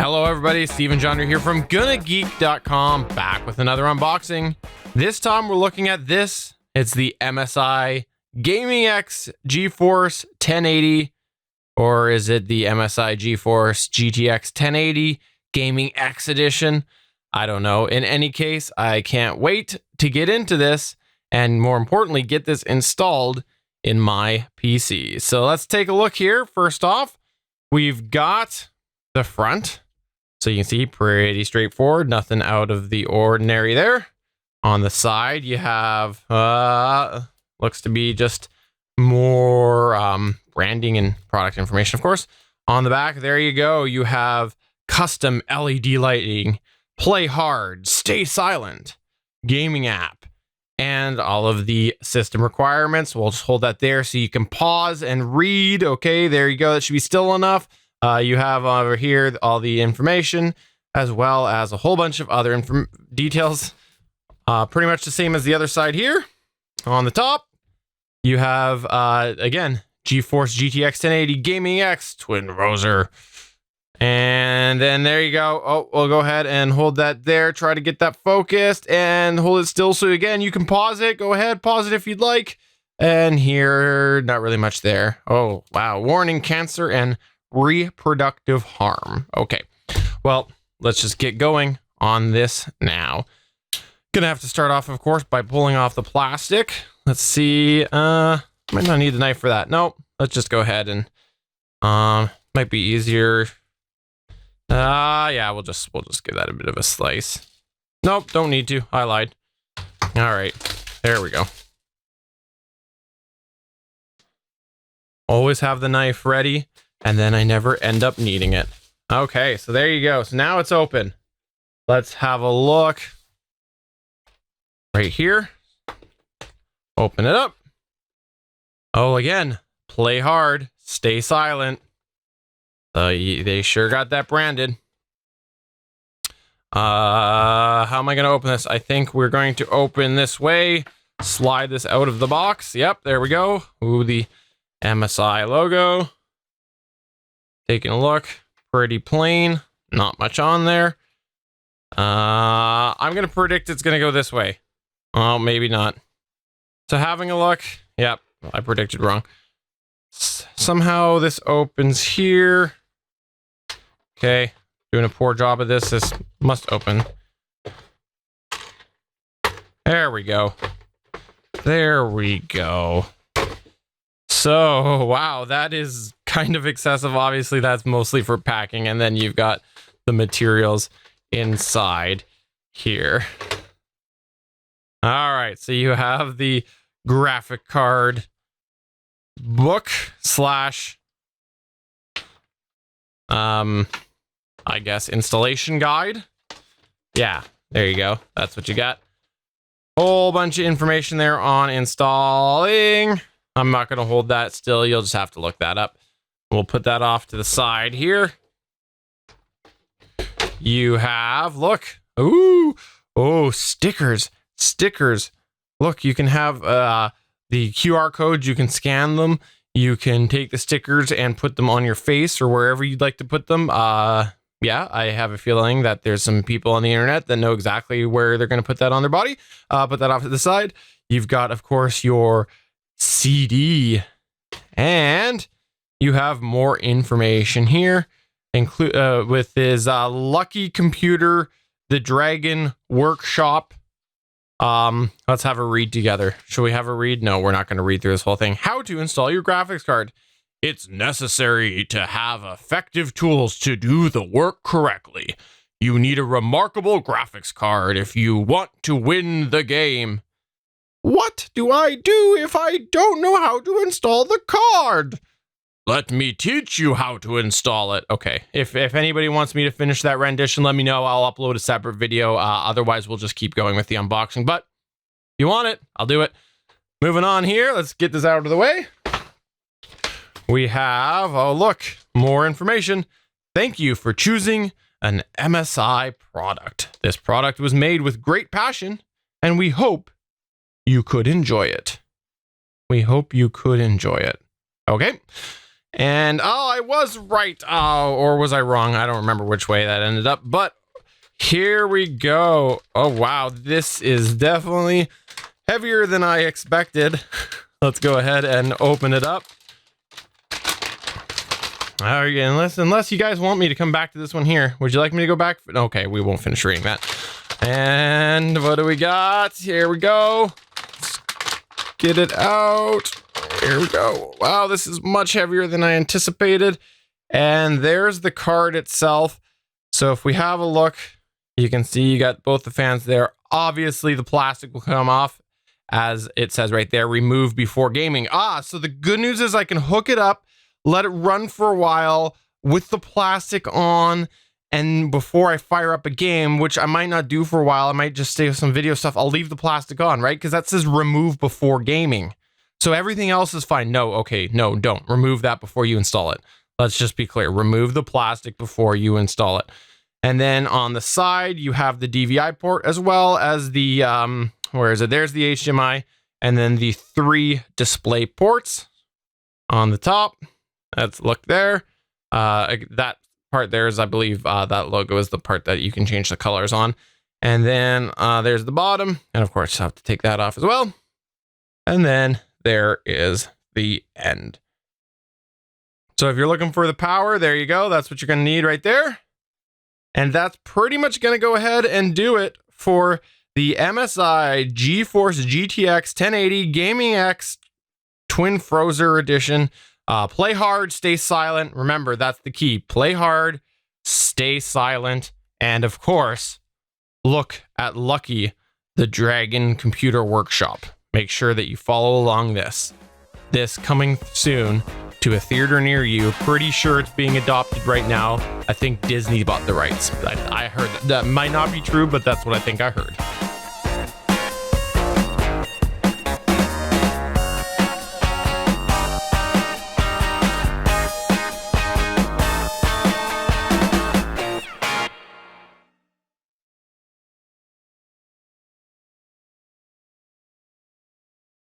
Hello everybody, Steven Jonder here from GonnaGeek.com, back with another unboxing. This time we're looking at this. It's the MSI GeForce 1080, or is it the MSI GeForce GTX 1080 Gaming X Edition? I don't know. In any case, I can't wait to get into this and more importantly, get this installed in my PC. So let's take a look here. First off, we've got the front. So you can see pretty straightforward, nothing out of the ordinary there. On the side, you have, looks to be just more branding and product information, of course. On the back, there you go. You have custom LED lighting, play hard, stay silent, gaming app, and all of the system requirements. We'll just hold that there so you can pause and read. Okay, there you go. That should be still enough. You have over here all the information, as well as a whole bunch of other details. Pretty much the same as the other side here. On the top, you have, again, GeForce GTX 1080 Gaming X Twin Roser. And then there you go. Oh, we'll go ahead and hold that there. Try to get that focused and hold it still. So again, you can pause it. Go ahead, pause it if you'd like. And here, not really much there. Oh, wow. Warning, cancer and reproductive harm. Okay, well, let's just get going on this now. Gonna have to start off, of course, by pulling off the plastic. Let's see. Might not need the knife for that. Nope. Let's just go ahead and might be easier. Yeah, we'll just give that a bit of a slice. Nope, don't need to. I lied. All right, there we go. Always have the knife ready, and then I never end up needing it. Okay, so there you go. So now it's open. Let's have a look right here. Open it up. Oh, again, play hard, stay silent. They sure got that branded. How am I going to open this? I think we're going to open this way. Slide this out of the box. Yep, there we go. Ooh, the MSI logo. Taking a look. Pretty plain. Not much on there. I'm going to predict it's going to go this way. Oh, maybe not. So having a look. Yep, I predicted wrong. Somehow this opens here. Okay, doing a poor job of this. This must open. There we go. There we go. So, wow, that is kind of excessive. Obviously, that's mostly for packing. And then you've got the materials inside here. All right, so you have the graphic card book slash I guess installation guide. Yeah, there you go. That's what you got. Whole bunch of information there on installing. I'm not going to hold that still. You'll just have to look that up. We'll put that off to the side here. You have, look. Ooh. Oh, stickers. Stickers. Look, you can have the QR codes. You can scan them. You can take the stickers and put them on your face or wherever you'd like to put them. Yeah, I have a feeling that there's some people on the internet that know exactly where they're going to put that on their body. Put that off to the side. You've got, of course, your CD. And you have more information here. With his Lucky Computer, the Dragon Workshop. Let's have a read together. Should we have a read? No, we're not going to read through this whole thing. How to install your graphics card. It's necessary to have effective tools to do the work correctly. You need a remarkable graphics card if you want to win the game. What do I do if I don't know how to install the card? Let me teach you how to install it. Okay, if anybody wants me to finish that rendition, let me know. I'll upload a separate video. Otherwise, we'll just keep going with the unboxing. But if you want it, I'll do it. Moving on here, let's get this out of the way. We have, oh look, more information. Thank you for choosing an MSI product. This product was made with great passion, and we hope you could enjoy it. We hope you could enjoy it. Okay. And oh, I was right. Oh, or was I wrong? I don't remember which way that ended up, but here we go. Oh, wow. This is definitely heavier than I expected. Let's go ahead and open it up. Unless you guys want me to come back to this one here. Would you like me to go back? Okay, we won't finish reading that. And what do we got? Here we go. Let's get it out. Here we go. Wow, this is much heavier than I anticipated. And there's the card itself. So if we have a look, you can see you got both the fans there. Obviously, the plastic will come off, as it says right there, remove before gaming. So the good news is I can hook it up, let it run for a while with the plastic on, and before I fire up a game, which I might not do for a while, I might just stay with some video stuff, I'll leave the plastic on, right? Because that says remove before gaming. So everything else is fine. No, okay, no, don't. Remove that before you install it. Let's just be clear. Remove the plastic before you install it. And then on the side, you have the DVI port as well as the, where is it? There's the HDMI, and then the 3 display ports on the top. Let's look there. That part there is, I believe, that logo is the part that you can change the colors on. And then there's the bottom. And of course, I have to take that off as well. And then there is the end. So if you're looking for the power, there you go. That's what you're going to need right there. And that's pretty much going to go ahead and do it for the MSI GeForce GTX 1080 Gaming X Twin Frozer Edition. Play hard, stay silent. Remember, that's the key. Play hard, stay silent. And of course, look at Lucky, the Dragon Computer Workshop. Make sure that you follow along this. This coming soon to a theater near you. Pretty sure it's being adopted right now. I think Disney bought the rights. I heard that might not be true, but that's what I think I heard.